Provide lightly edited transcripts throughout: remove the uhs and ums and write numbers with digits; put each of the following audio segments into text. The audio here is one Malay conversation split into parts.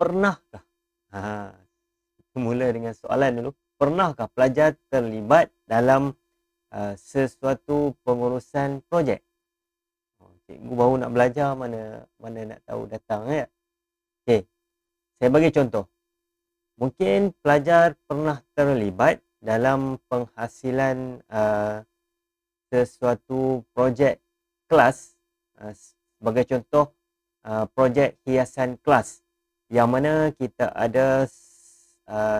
pernahkah? Ha, mula dengan soalan dulu. Pernahkah pelajar terlibat dalam sesuatu pengurusan projek? Cikgu baru nak belajar, mana mana nak tahu datang ya. Okey, saya bagi contoh. Mungkin pelajar pernah terlibat dalam penghasilan sesuatu projek kelas, sebagai contoh projek hiasan kelas, yang mana kita ada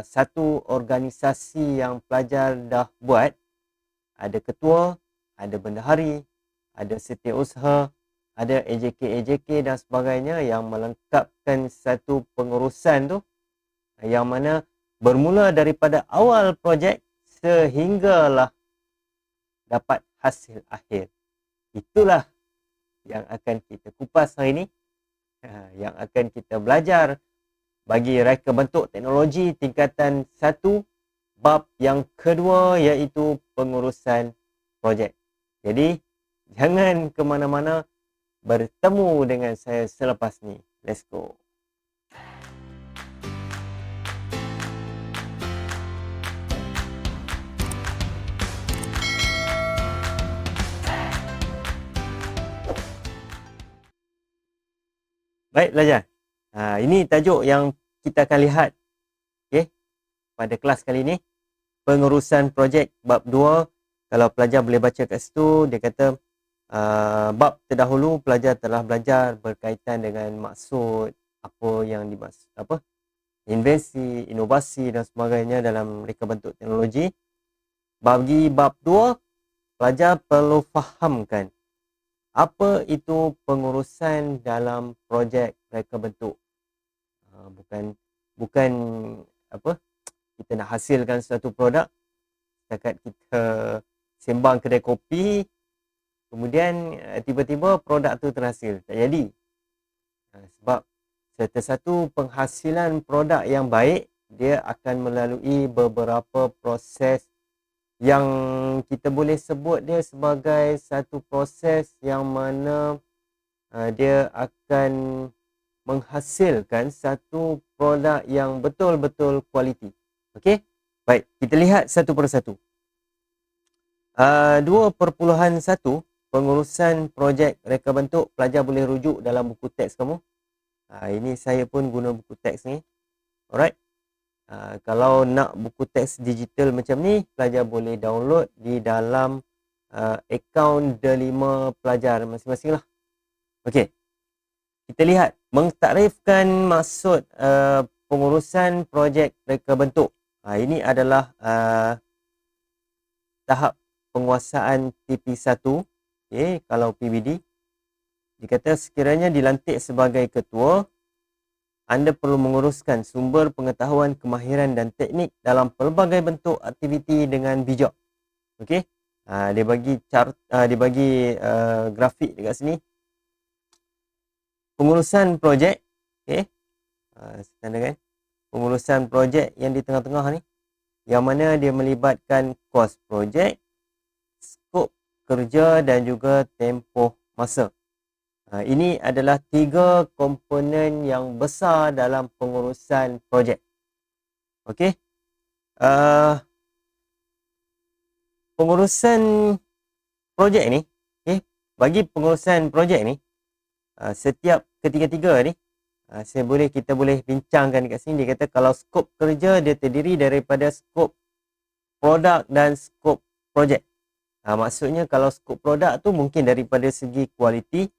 satu organisasi yang pelajar dah buat. Ada ketua, ada bendahari, ada setiausaha, ada AJK dan sebagainya yang melengkapkan satu pengurusan tu, yang mana bermula daripada awal projek sehinggalah dapat hasil akhir. Itulah yang akan kita kupas hari ini, yang akan kita belajar bagi reka bentuk teknologi tingkatan 1, bab yang kedua iaitu pengurusan projek. Jadi jangan ke mana-mana, bertemu dengan saya selepas ni. Let's go. Baik pelajar, ini tajuk yang kita akan lihat, okay, pada kelas kali ini. Pengurusan projek bab 2. Kalau pelajar boleh baca kat situ, dia kata bab terdahulu pelajar telah belajar berkaitan dengan maksud, apa yang dimaksud, invensi, inovasi dan sebagainya dalam reka bentuk teknologi. Bagi bab 2, pelajar perlu fahamkan apa itu pengurusan dalam projek reka bentuk. Bukan kita nak hasilkan satu produk, setakat kita sembang kedai kopi, kemudian tiba-tiba produk tu terhasil. Tak jadi. Sebab satu penghasilan produk yang baik, dia akan melalui beberapa proses yang kita boleh sebut dia sebagai satu proses yang mana dia akan menghasilkan satu produk yang betul-betul kualiti. Okey? Baik, kita lihat satu persatu. 2.1, pengurusan projek reka bentuk, pelajar boleh rujuk dalam buku teks kamu. Ini saya pun guna buku teks ni. Alright. Kalau nak buku teks digital macam ni, pelajar boleh download di dalam akaun D5 pelajar masing-masing lah. Okey, kita lihat mengtakrifkan maksud pengurusan projek reka bentuk. Ini adalah tahap penguasaan TP1. Okay, kalau PBD dikata sekiranya dilantik sebagai ketua, anda perlu menguruskan sumber pengetahuan, kemahiran dan teknik dalam pelbagai bentuk aktiviti dengan bijak. Okey. Dia bagi grafik dekat sini. Pengurusan projek, okey. Tanda kan? Pengurusan projek yang di tengah-tengah ni, yang mana dia melibatkan kos projek, skop kerja dan juga tempoh masa. Ini adalah 3 komponen yang besar dalam pengurusan projek. Okey. Pengurusan projek ni, okay, bagi pengurusan projek ni, setiap ketiga-tiga ni, kita boleh bincangkan dekat sini. Dia kata kalau skop kerja dia terdiri daripada skop produk dan skop projek. Maksudnya kalau skop produk tu mungkin daripada segi kualiti,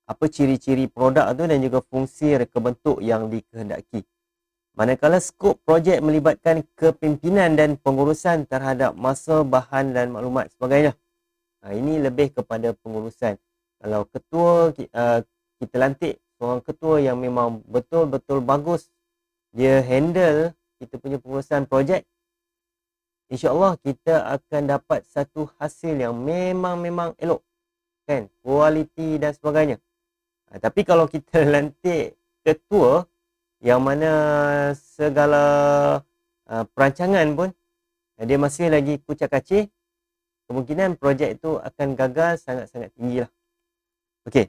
apa ciri-ciri produk tu dan juga fungsi reka bentuk yang dikehendaki. Manakala skop projek melibatkan kepimpinan dan pengurusan terhadap masa, bahan dan maklumat sebagainya. Ini lebih kepada pengurusan. Kalau ketua, kita lantik seorang ketua yang memang betul-betul bagus, dia handle kita punya pengurusan projek, InsyaAllah kita akan dapat satu hasil yang memang elok, kan, kualiti dan sebagainya. Tapi kalau kita lantik ketua yang mana segala perancangan pun dia masih lagi kucak-kacir, kemungkinan projek itu akan gagal sangat-sangat tinggi lah. Okey,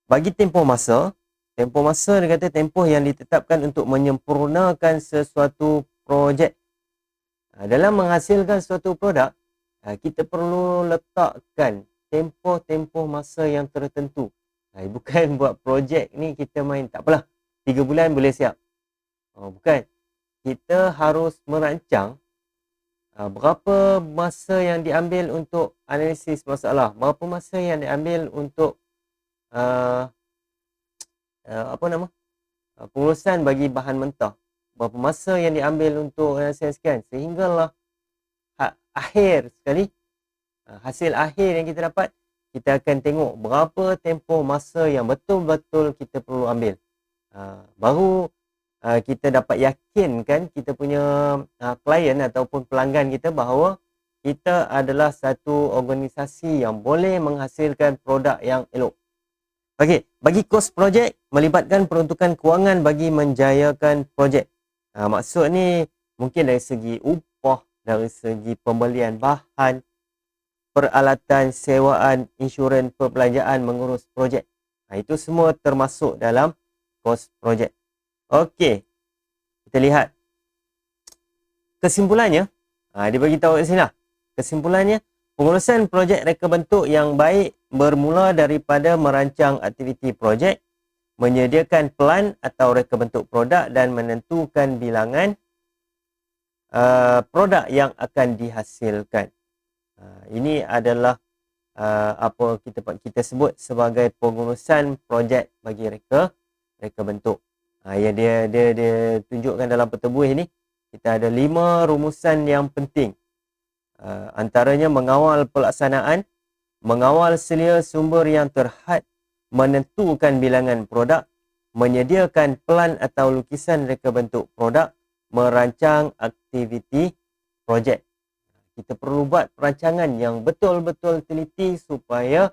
bagi tempoh masa, Tempoh masa dia kata tempoh yang ditetapkan untuk menyempurnakan sesuatu projek. Dalam menghasilkan suatu produk, kita perlu letakkan tempoh-tempoh masa yang tertentu. Bukan buat projek ni kita main, tak apalah, 3 bulan boleh siap. Bukan. Kita harus merancang berapa masa yang diambil untuk analisis masalah, berapa masa yang diambil untuk pengurusan bagi bahan mentah, berapa masa yang diambil untuk analisiskan, sehinggalah akhir sekali, hasil akhir yang kita dapat, kita akan tengok berapa tempoh masa yang betul-betul kita perlu ambil. Baru kita dapat yakinkan kita punya klien ataupun pelanggan kita bahawa kita adalah satu organisasi yang boleh menghasilkan produk yang elok. Okey, bagi kos projek melibatkan peruntukan kewangan bagi menjayakan projek. Maksud ni mungkin dari segi upah, dari segi pembelian bahan, peralatan, sewaan, insurans, perbelanjaan mengurus projek. Itu semua termasuk dalam kos projek. Okey, kita lihat kesimpulannya. Dia bagi tahu kat sini lah. Kesimpulannya, pengurusan projek reka bentuk yang baik bermula daripada merancang aktiviti projek, menyediakan pelan atau reka bentuk produk dan menentukan bilangan produk yang akan dihasilkan. Ini adalah apa kita sebut sebagai pengurusan projek bagi reka bentuk. Yang dia tunjukkan dalam pertubuh ini, kita ada 5 rumusan yang penting. Antaranya mengawal pelaksanaan, mengawal selia sumber yang terhad, menentukan bilangan produk, menyediakan pelan atau lukisan reka bentuk produk, merancang aktiviti projek. Kita perlu buat perancangan yang betul-betul teliti supaya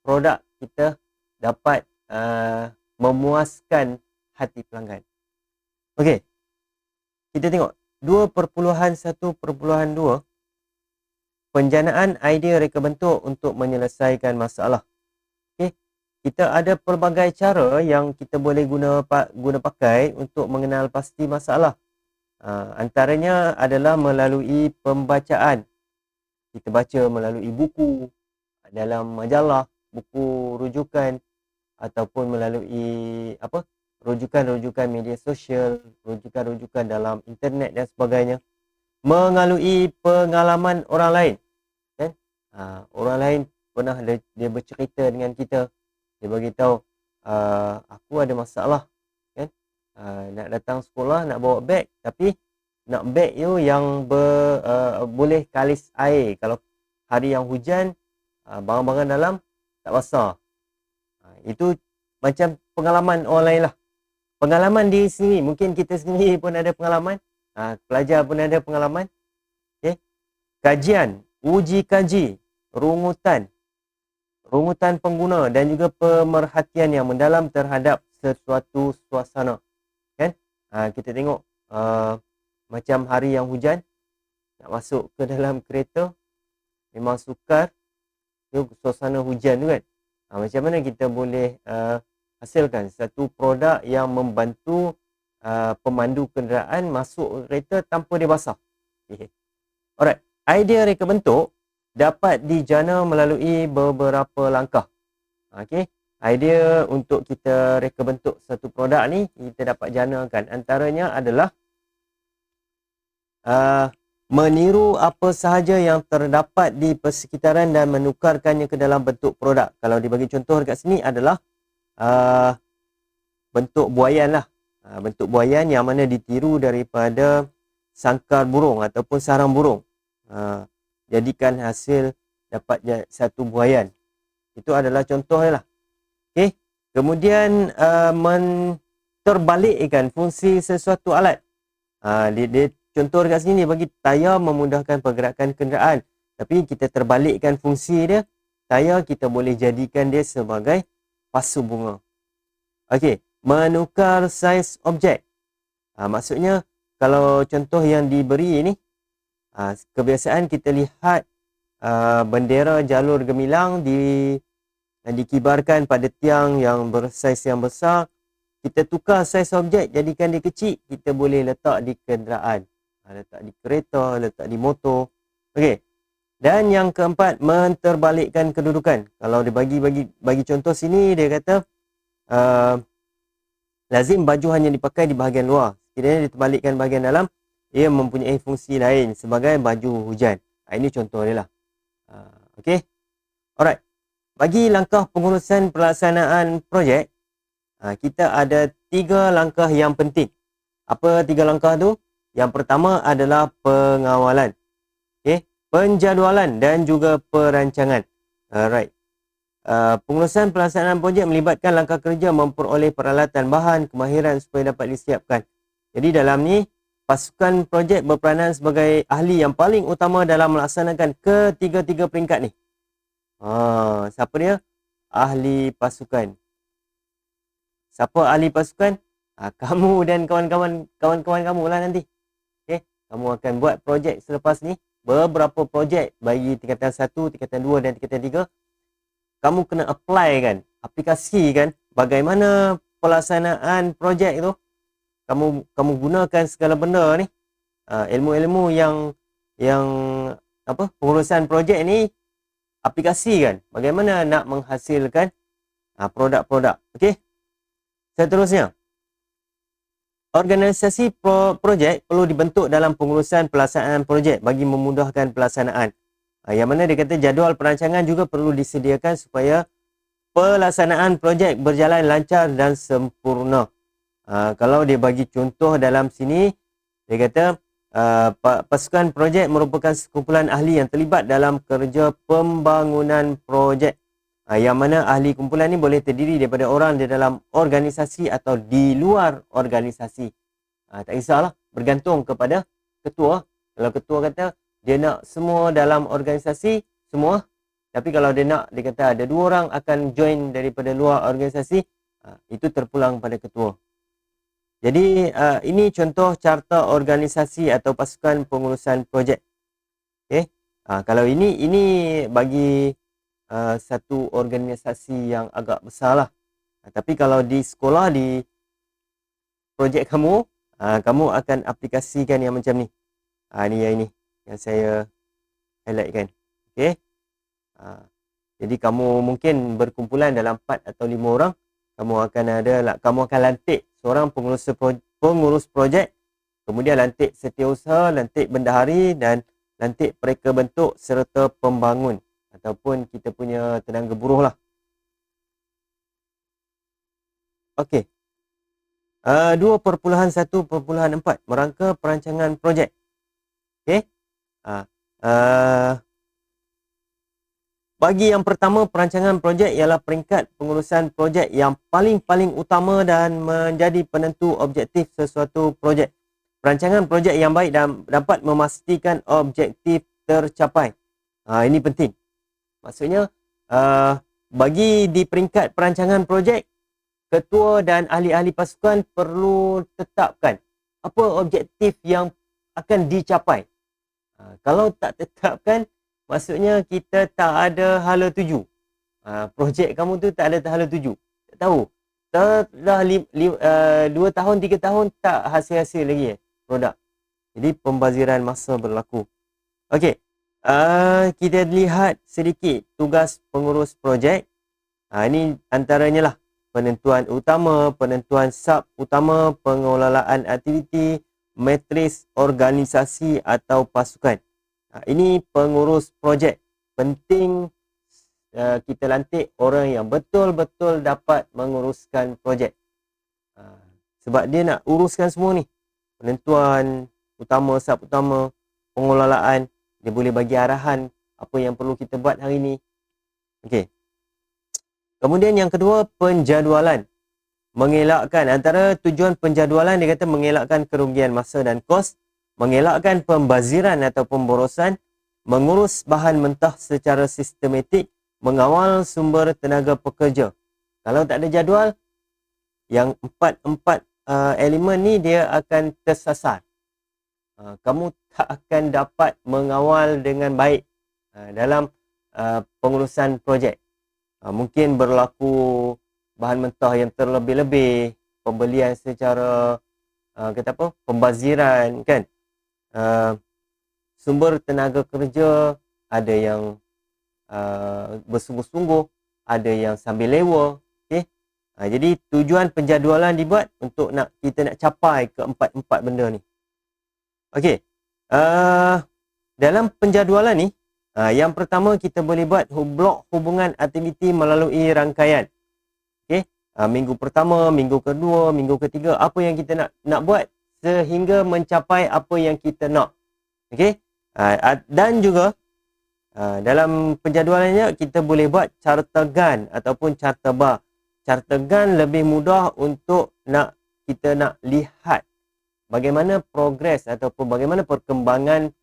produk kita dapat memuaskan hati pelanggan. Okey, kita tengok 2.1.2, penjanaan idea reka bentuk untuk menyelesaikan masalah. Okey, kita ada pelbagai cara yang kita boleh guna pakai untuk mengenal pasti masalah. Antaranya adalah melalui pembacaan. Kita baca melalui buku, dalam majalah, buku rujukan, ataupun melalui rujukan-rujukan media sosial, rujukan-rujukan dalam internet dan sebagainya. Melalui pengalaman orang lain. Kan? Orang lain pernah dia bercerita dengan kita. Dia bagi tahu, aku ada masalah. Kan? Nak datang sekolah, nak bawa beg, tapi nak beg tu yang boleh kalis air. Kalau hari yang hujan, barang-barang dalam tak basah. Itu macam pengalaman orang lain lah. Pengalaman diri sendiri, mungkin kita sendiri pun ada pengalaman, pelajar pun ada pengalaman. Okay. Kajian, uji kaji, rungutan pengguna dan juga pemerhatian yang mendalam terhadap sesuatu suasana. Kan? Kita tengok macam hari yang hujan, nak masuk ke dalam kereta, memang sukar tu suasana hujan tu kan. Macam mana kita boleh hasilkan satu produk yang membantu pemandu kenderaan masuk kereta tanpa dia basah. Okay. Alright, idea reka bentuk dapat dijana melalui beberapa langkah. Okay. Idea untuk kita reka bentuk satu produk ni kita dapat janakan. Antaranya adalah meniru apa sahaja yang terdapat di persekitaran dan menukarkannya ke dalam bentuk produk. Kalau dibagi contoh dekat sini adalah bentuk buaian lah. Bentuk buaian yang mana ditiru daripada sangkar burung ataupun sarang burung. Jadikan hasil dapat satu buaian. Itu adalah contohnya lah. Okay. Kemudian terbalikkan fungsi sesuatu alat. Dia contoh dekat sini dia bagi tayar memudahkan pergerakan kenderaan. Tapi kita terbalikkan fungsi dia. Tayar kita boleh jadikan dia sebagai pasu bunga. Okey, menukar saiz objek. Maksudnya kalau contoh yang diberi ini, kebiasaan kita lihat bendera jalur gemilang dikibarkan pada tiang yang bersaiz yang besar. kita tukar saiz objek, jadikan dia kecil, kita boleh letak di kenderaan. Letak di kereta, letak di motor. Okey. Dan yang keempat, menterbalikkan kedudukan. Kalau dia bagi contoh sini, dia kata lazim baju hanya dipakai di bahagian luar. Sekiranya diterbalikkan bahagian dalam, ia mempunyai fungsi lain sebagai baju hujan. Ini contoh dia lah. Okey. Alright. Bagi langkah pengurusan pelaksanaan projek, kita ada 3 langkah yang penting. Apa 3 langkah tu? Yang pertama adalah pengawalan, penjadualan dan juga perancangan. Alright. Pengurusan pelaksanaan projek melibatkan langkah kerja memperoleh peralatan bahan kemahiran supaya dapat disiapkan. Jadi dalam ni, pasukan projek berperanan sebagai ahli yang paling utama dalam melaksanakan ketiga-tiga peringkat ni. Siapa dia? Ahli pasukan. Siapa ahli pasukan? Kamu dan kawan-kawan kamu lah nanti. Kamu akan buat projek selepas ni, beberapa projek bagi tingkatan 1, tingkatan 2 dan tingkatan 3. Kamu kena apply kan, aplikasikan bagaimana pelaksanaan projek tu. Kamu gunakan segala benda ni, ilmu-ilmu yang pengurusan projek ni, aplikasikan bagaimana nak menghasilkan produk-produk. Okey. Seterusnya, organisasi projek perlu dibentuk dalam pengurusan pelaksanaan projek bagi memudahkan pelaksanaan. Yang mana dia kata jadual perancangan juga perlu disediakan supaya pelaksanaan projek berjalan lancar dan sempurna. Kalau dia bagi contoh dalam sini, dia kata pasukan projek merupakan sekumpulan ahli yang terlibat dalam kerja pembangunan projek. Yang mana ahli kumpulan ni boleh terdiri daripada orang di dalam organisasi atau di luar organisasi. Tak kisahlah, bergantung kepada ketua. Kalau ketua kata dia nak semua dalam organisasi, semua. Tapi kalau dia kata ada 2 orang akan join daripada luar organisasi, itu terpulang pada ketua. Jadi ini contoh carta organisasi atau pasukan pengurusan projek. Okay? Kalau ini bagi satu organisasi yang agak besar lah. Tapi kalau di sekolah, di projek kamu, kamu akan aplikasikan yang macam ni. Ini yang saya highlightkan. Okay? Jadi kamu mungkin berkumpulan dalam 4 atau 5 orang. Kamu akan lantik seorang pengurus projek, kemudian lantik setiausaha, lantik bendahari dan lantik pereka bentuk serta pembangun ataupun kita punya tenaga buruh lah. Okey. 2.1.4 merangka perancangan projek. Okey. Bagi yang pertama, perancangan projek ialah peringkat pengurusan projek yang paling utama dan menjadi penentu objektif sesuatu projek. Perancangan projek yang baik dapat memastikan objektif tercapai. Ini penting. Maksudnya, bagi di peringkat perancangan projek, ketua dan ahli-ahli pasukan perlu tetapkan apa objektif yang akan dicapai. Kalau tak tetapkan, maksudnya kita tak ada hala tuju. Projek kamu tu tak ada hala tuju. Tak tahu. Dah 2 tahun, 3 tahun tak hasil-hasil lagi produk. Jadi pembaziran masa berlaku. Okey. Kita lihat sedikit tugas pengurus projek. Ini antaranya lah. Penentuan utama, penentuan sub utama, pengelolaan aktiviti, matris organisasi atau pasukan. Ini pengurus projek. Penting kita lantik orang yang betul-betul dapat menguruskan projek. Sebab dia nak uruskan semua ni. Penentuan utama, sub utama, pengelolaan. Dia boleh bagi arahan apa yang perlu kita buat hari ni. Okey. Kemudian yang kedua, penjadualan. Mengelakkan, antara tujuan penjadualan dia kata mengelakkan kerugian masa dan kos, mengelakkan pembaziran atau pemborosan, mengurus bahan mentah secara sistematik, mengawal sumber tenaga pekerja. Kalau tak ada jadual, yang empat elemen ni dia akan tersasar. Kamu tak akan dapat mengawal dengan baik dalam pengurusan projek. Mungkin berlaku bahan mentah yang terlebih-lebih, pembelian secara kata apa, pembaziran kan. Sumber tenaga kerja ada yang bersungguh-sungguh, ada yang sambil lewa. Okey. Jadi tujuan penjadualan dibuat untuk kita nak capai keempat-empat benda ni. Okey. Dalam penjadualan ni, yang pertama kita boleh buat blok hubungan aktiviti melalui rangkaian. Okey. Minggu pertama, minggu kedua, minggu ketiga, apa yang kita nak buat sehingga mencapai apa yang kita nak. Okey. Dan juga dalam penjadualannya kita boleh buat cartagan ataupun cartabar. Cartagan lebih mudah untuk kita nak lihat bagaimana progres ataupun bagaimana perkembangan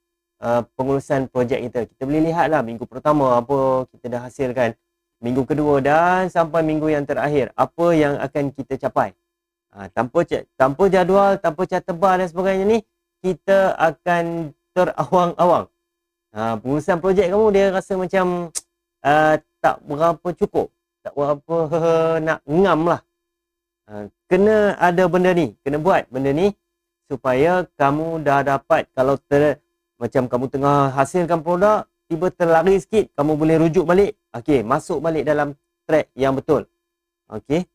pengurusan projek kita. Kita boleh lihatlah minggu pertama apa kita dah hasilkan, minggu kedua dan sampai minggu yang terakhir apa yang akan kita capai. Tanpa jadual, tanpa cartabar dan sebagainya ni, kita akan terawang-awang. Pengurusan projek kamu dia rasa macam tak berapa cukup, tak berapa nak ngam lah. Kena ada benda ni, kena buat benda ni supaya kamu dah dapat, kalau macam kamu tengah hasilkan produk, tiba terlari sikit, kamu boleh rujuk balik. Okey, masuk balik dalam track yang betul. Okey.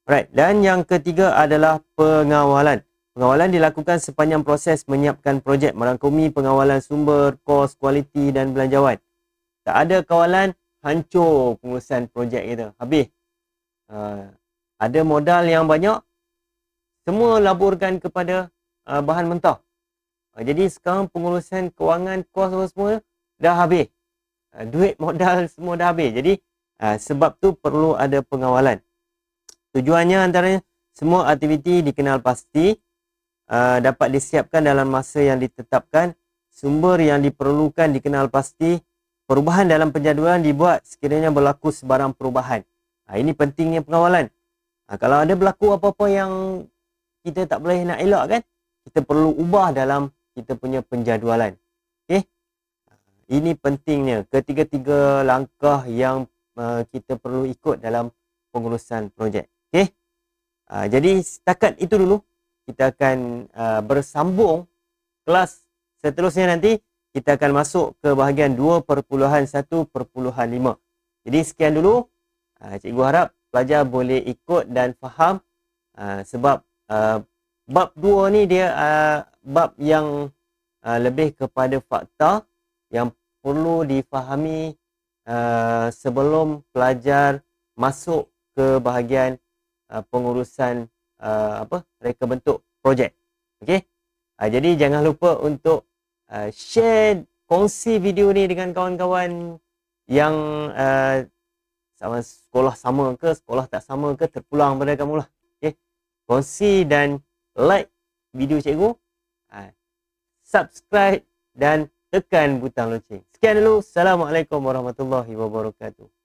Right. Dan yang ketiga adalah pengawalan. Pengawalan dilakukan sepanjang proses menyiapkan projek, merangkumi pengawalan sumber, kos, kualiti dan belanjawan. Tak ada kawalan, hancur pengurusan projek kita. Habis. Ada modal yang banyak, semua laburkan kepada bahan mentah. Jadi sekarang pengurusan kewangan, kos semua dah habis. Duit modal semua dah habis. Jadi sebab tu perlu ada pengawalan. Tujuannya antaranya semua aktiviti dikenal pasti, dapat disiapkan dalam masa yang ditetapkan, sumber yang diperlukan dikenal pasti, perubahan dalam penjadualan dibuat sekiranya berlaku sebarang perubahan. Ini pentingnya pengawalan. Kalau ada berlaku apa-apa yang kita tak boleh nak elak kan, kita perlu ubah dalam kita punya penjadualan. Okay? Ini pentingnya ketiga-tiga langkah yang kita perlu ikut dalam pengurusan projek. Okay? Jadi setakat itu dulu. Kita akan bersambung kelas seterusnya nanti. Kita akan masuk ke bahagian 2.1.5. Jadi sekian dulu. Cikgu harap pelajar boleh ikut dan faham. Sebab bab 2 ni dia bab yang lebih kepada fakta yang perlu difahami sebelum pelajar masuk ke bahagian pengurusan reka bentuk projek. Okey. Jadi jangan lupa untuk share, kongsi video ni dengan kawan-kawan yang sama sekolah sama ke, sekolah tak sama ke, terpulang pada kamu lah. Okey. Kongsi dan like video cikgu. Subscribe dan tekan butang lonceng. Sekian dulu. Assalamualaikum warahmatullahi wabarakatuh.